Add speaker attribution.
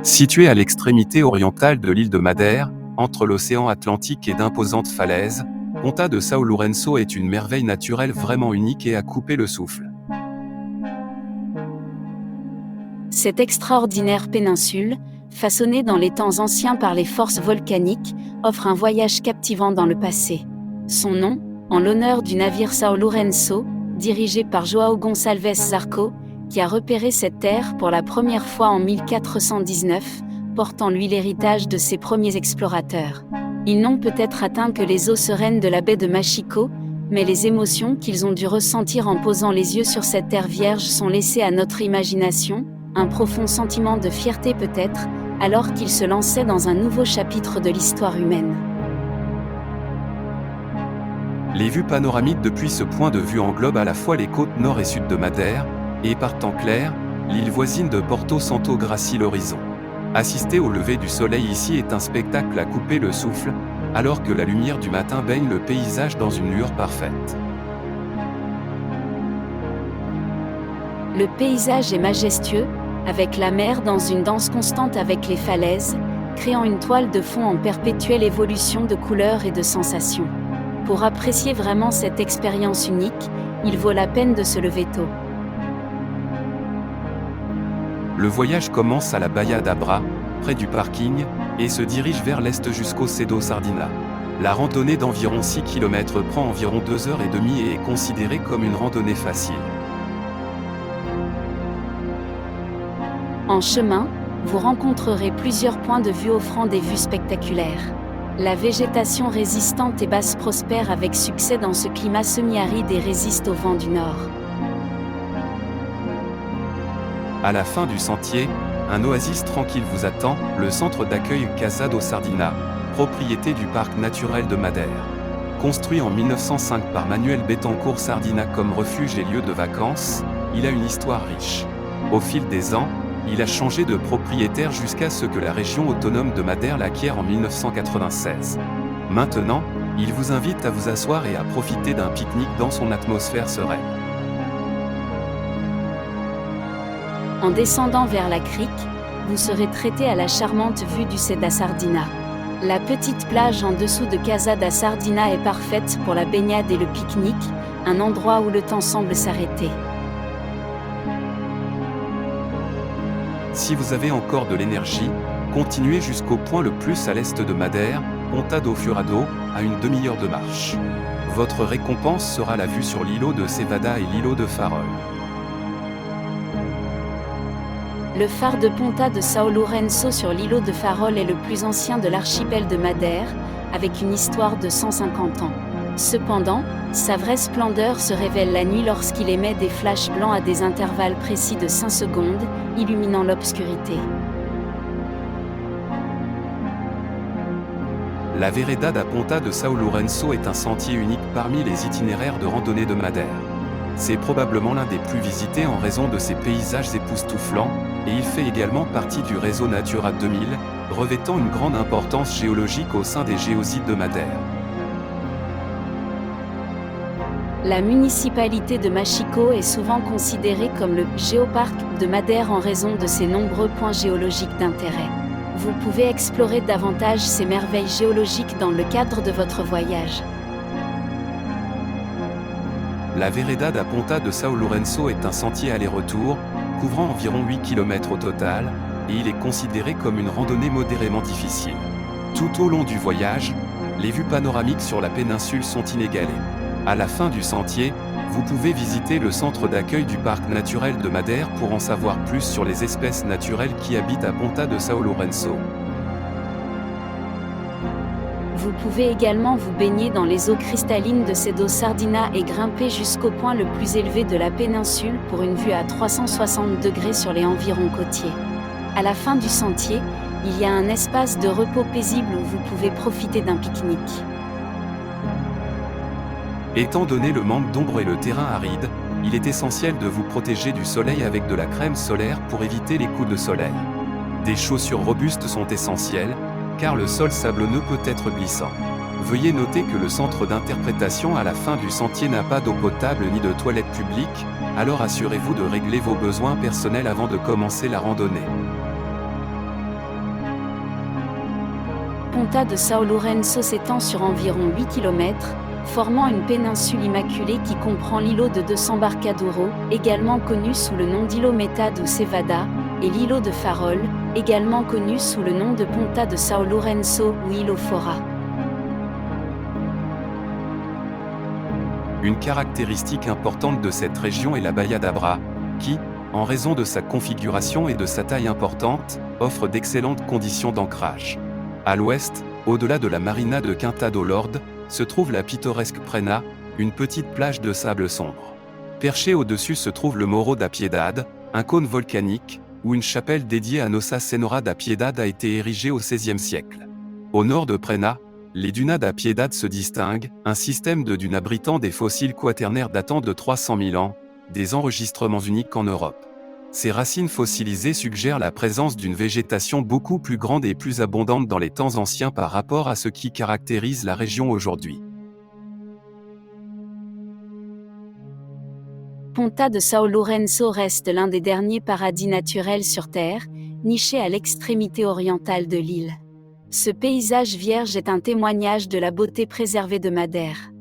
Speaker 1: Située à l'extrémité orientale de l'île de Madère, entre l'océan Atlantique et d'imposantes falaises, Ponta de São Lourenço est une merveille naturelle vraiment unique et à couper le souffle.
Speaker 2: Cette extraordinaire péninsule, façonnée dans les temps anciens par les forces volcaniques, offre un voyage captivant dans le passé. Son nom, en l'honneur du navire São Lourenço, dirigé par João Gonçalves Zarco, qui a repéré cette terre pour la première fois en 1419, porte en lui l'héritage de ses premiers explorateurs. Ils n'ont peut-être atteint que les eaux sereines de la baie de Machico, mais les émotions qu'ils ont dû ressentir en posant les yeux sur cette terre vierge sont laissées à notre imagination, un profond sentiment de fierté peut-être, alors qu'ils se lançaient dans un nouveau chapitre de l'histoire humaine.
Speaker 1: Les vues panoramiques depuis ce point de vue englobent à la fois les côtes nord et sud de Madère, et par temps clair, l'île voisine de Porto Santo gracie l'horizon. Assister au lever du soleil ici est un spectacle à couper le souffle, alors que la lumière du matin baigne le paysage dans une lueur parfaite.
Speaker 2: Le paysage est majestueux, avec la mer dans une danse constante avec les falaises, créant une toile de fond en perpétuelle évolution de couleurs et de sensations. Pour apprécier vraiment cette expérience unique, il vaut la peine de se lever tôt.
Speaker 1: Le voyage commence à la Baía d'Abra, près du parking, et se dirige vers l'est jusqu'au Cedo Sardina. La randonnée d'environ 6 km prend environ 2h30 et est considérée comme une randonnée facile.
Speaker 2: En chemin, vous rencontrerez plusieurs points de vue offrant des vues spectaculaires. La végétation résistante et basse prospère avec succès dans ce climat semi-aride et résiste au vent du nord.
Speaker 1: À la fin du sentier, un oasis tranquille vous attend, le centre d'accueil Casa do Sardina, propriété du parc naturel de Madère. Construit en 1905 par Manuel Betancourt Sardina comme refuge et lieu de vacances, il a une histoire riche. Au fil des ans, il a changé de propriétaire jusqu'à ce que la région autonome de Madère l'acquiert en 1996. Maintenant, il vous invite à vous asseoir et à profiter d'un pique-nique dans son atmosphère sereine.
Speaker 2: En descendant vers la crique, vous serez traité à la charmante vue du Céda Sardina. La petite plage en dessous de Casa da Sardina est parfaite pour la baignade et le pique-nique, un endroit où le temps semble s'arrêter.
Speaker 1: Si vous avez encore de l'énergie, continuez jusqu'au point le plus à l'est de Madère, Ponta do Furado, à une demi-heure de marche. Votre récompense sera la vue sur l'îlot de Cevada et l'îlot de Farol.
Speaker 2: Le phare de Ponta de São Lourenço sur l'îlot de Farol est le plus ancien de l'archipel de Madère, avec une histoire de 150 ans. Cependant, sa vraie splendeur se révèle la nuit lorsqu'il émet des flashs blancs à des intervalles précis de 5 secondes, illuminant l'obscurité.
Speaker 1: La Vereda da Ponta de São Lourenço est un sentier unique parmi les itinéraires de randonnée de Madère. C'est probablement l'un des plus visités en raison de ses paysages époustouflants, et il fait également partie du réseau Natura 2000, revêtant une grande importance géologique au sein des géosites de Madère.
Speaker 2: La municipalité de Machico est souvent considérée comme le « géoparc » de Madère en raison de ses nombreux points géologiques d'intérêt. Vous pouvez explorer davantage ces merveilles géologiques dans le cadre de votre voyage.
Speaker 1: La Vereda da Ponta de São Lourenço est un sentier aller-retour, couvrant environ 8 km au total, et il est considéré comme une randonnée modérément difficile. Tout au long du voyage, les vues panoramiques sur la péninsule sont inégalées. À la fin du sentier, vous pouvez visiter le centre d'accueil du parc naturel de Madère pour en savoir plus sur les espèces naturelles qui habitent à Ponta de São Lourenço.
Speaker 2: Vous pouvez également vous baigner dans les eaux cristallines de Cedo Sardina et grimper jusqu'au point le plus élevé de la péninsule pour une vue à 360 degrés sur les environs côtiers. À la fin du sentier, il y a un espace de repos paisible où vous pouvez profiter d'un pique-nique.
Speaker 1: Étant donné le manque d'ombre et le terrain aride, il est essentiel de vous protéger du soleil avec de la crème solaire pour éviter les coups de soleil. Des chaussures robustes sont essentielles, car le sol sablonneux peut être glissant. Veuillez noter que le centre d'interprétation à la fin du sentier n'a pas d'eau potable ni de toilettes publiques, alors assurez-vous de régler vos besoins personnels avant de commencer la randonnée.
Speaker 2: Ponta de São Lourenço s'étend sur environ 8 km, formant une péninsule immaculée qui comprend l'îlot de Desembarcadero, également connu sous le nom d'îlot Metade ou Cevada, et l'îlot de Farol, également connu sous le nom de Ponta de São Lourenço ou îlot Fora.
Speaker 1: Une caractéristique importante de cette région est la Baía d'Abra, qui, en raison de sa configuration et de sa taille importante, offre d'excellentes conditions d'ancrage. À l'ouest, au-delà de la marina de Quinta do Lorde, se trouve la pittoresque Prena, une petite plage de sable sombre. Perché au-dessus se trouve le Morro da Piedade, un cône volcanique, où une chapelle dédiée à Nossa Senhora da Piedade a été érigée au XVIe siècle. Au nord de Prena, les dunas da Piedade se distinguent, un système de dunes abritant des fossiles quaternaires datant de 300 000 ans, des enregistrements uniques en Europe. Ces racines fossilisées suggèrent la présence d'une végétation beaucoup plus grande et plus abondante dans les temps anciens par rapport à ce qui caractérise la région aujourd'hui.
Speaker 2: Ponta de São Lourenço reste l'un des derniers paradis naturels sur Terre, niché à l'extrémité orientale de l'île. Ce paysage vierge est un témoignage de la beauté préservée de Madère.